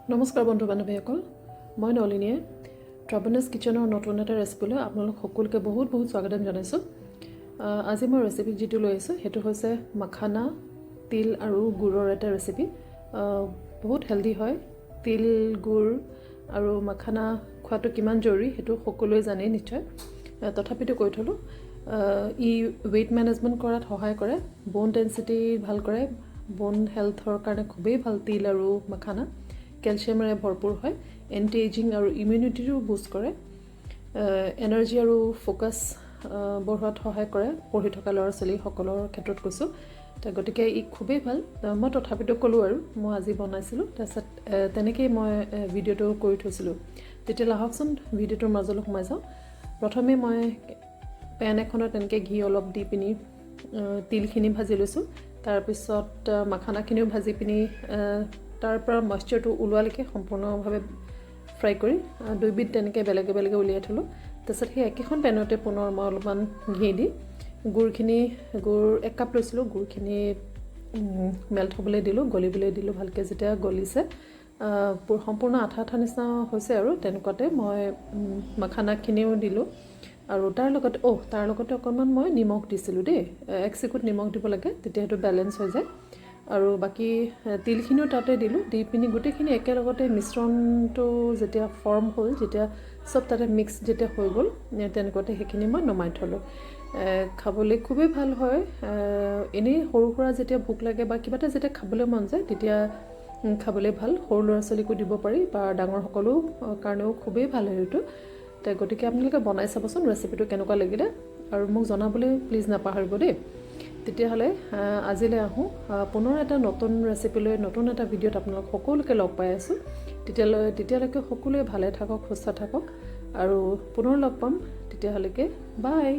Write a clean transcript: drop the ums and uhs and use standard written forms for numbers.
নমস্কাৰ বন্ধু বান্ধৱীসকল মই নলিনীয়ে ট্ৰাভেলাৰ্ছ কিচেনৰ নতুন এটা ৰেচিপিলৈ আপোনালোক সকলোকে বহুত স্বাগতম জনাইছোঁ আজি মই ৰেচিপি যিটো লৈ আহিছোঁ সেইটো হৈছে মাখানা তিল আৰু গুৰৰ এটা ৰেচিপি বহুত হেলদি হয় তিল গুৰ আৰু মাখানা খোৱাটো কিমান জৰুৰী সেইটো সকলোৱে জানে নিশ্চয় তথাপিতো কৈ থলো ই weight management কৰাত সহায় কৰে bone density ভাল কৰে bone healthৰ কাৰণে খুবেই ভাল তিল আৰু মাখানা ক্যালসিয়ামেৰে ভৰপুৰ হয় এন্টি এজিং আৰু ইমিউনিটিৰো বুষ্ট কৰে এনাৰ্জি আৰু ফোকাস বঢ়োৱাত সহায় কৰে পঢ়ি থকা ল'ৰা ছোৱালী সকলৰ ক্ষেত্ৰত কৈছো গতিকে ই খুবেই ভাল মই তথাপিতো কলো আৰু মই আজি বনাইছিলো তাৰছত তেনেকৈ মই ভিডিওটো কৰি থৈছিলো তেতিয়া আহকচোন ভিডিওটোৰ মাজলৈ সোমাই যাওঁ প্ৰথমে মই পেন এখনত তেনেকৈ ঘি অলপ দি পিনি তিলখিনি ভাজি লৈছো তাৰ পিছত মাখানাখিনিও ভাজি পিনি তাৰ পৰা ময়েশ্চাৰটো ওলোৱালৈকে সম্পূৰ্ণভাৱে ফ্ৰাই কৰি দুইবিধ তেনেকৈ বেলেগে উলিয়াই থলো তাৰপিছত সেই একেখন পেনতে পুনৰ মই অলপমান ঘি দি গুৰ 1 কাপ লৈছিলো গুৰখিনি মেল্ট হ'বলৈ দিলো গলিবলৈ দিলো ভালকৈ যেতিয়া গলিছে সম্পূৰ্ণ আঠা নিচিনা হৈছে আৰু তেনেকুৱাতে মই মাখানাখিনিও দিলো আৰু তাৰ লগতে অকণমান মই নিমখ দিছিলোঁ দেই 1 চিকুট নিমখ দিব লাগে তেতিয়া সেইটো বেলেন্স হৈ যায় আৰু বাকি তিলখিনিও তাতে দিলো দি পিনি গুটেখিনি একেলগতে মিশ্ৰণটো যেতিয়া ফৰ্ম হ'ল যেতিয়া সব তাতে মিক্স যেতিয়া হৈ গ'ল তেনেকুৱাতে সেইখিনি মই নমাই থলো খাবলৈ খুবেই ভাল হয় এনে সৰু সুৰা যেতিয়া ভোক লাগে বা কিবাটা যেতিয়া খাবলৈ মন যায় তেতিয়া খাবলৈ ভাল সৰু ল'ৰা ছোৱালীকো দিব পাৰি বা ডাঙৰ সকলো কাৰণেও খুবেই ভাল হয় এইটো গতিকে আপোনালোকে বনাই চাবচোন ৰেচিপিটো কেনেকুৱা লাগিলে আৰু মোক জনাবলৈ প্লিজ নাপাহৰিব দেই তেতিয়াহলে আজিলৈ আহো পুনৰ এটা নতুন ৰেচিপি লৈ নতুন এটা ভিডিওত আপোনালোক সকলোকে লগ পাই আছো তেতিয়ালৈকে সকলোৱে ভালে থাকক সুস্থ থাকক আৰু পুনৰ লগ পাম তেতিয়ালৈকে বাই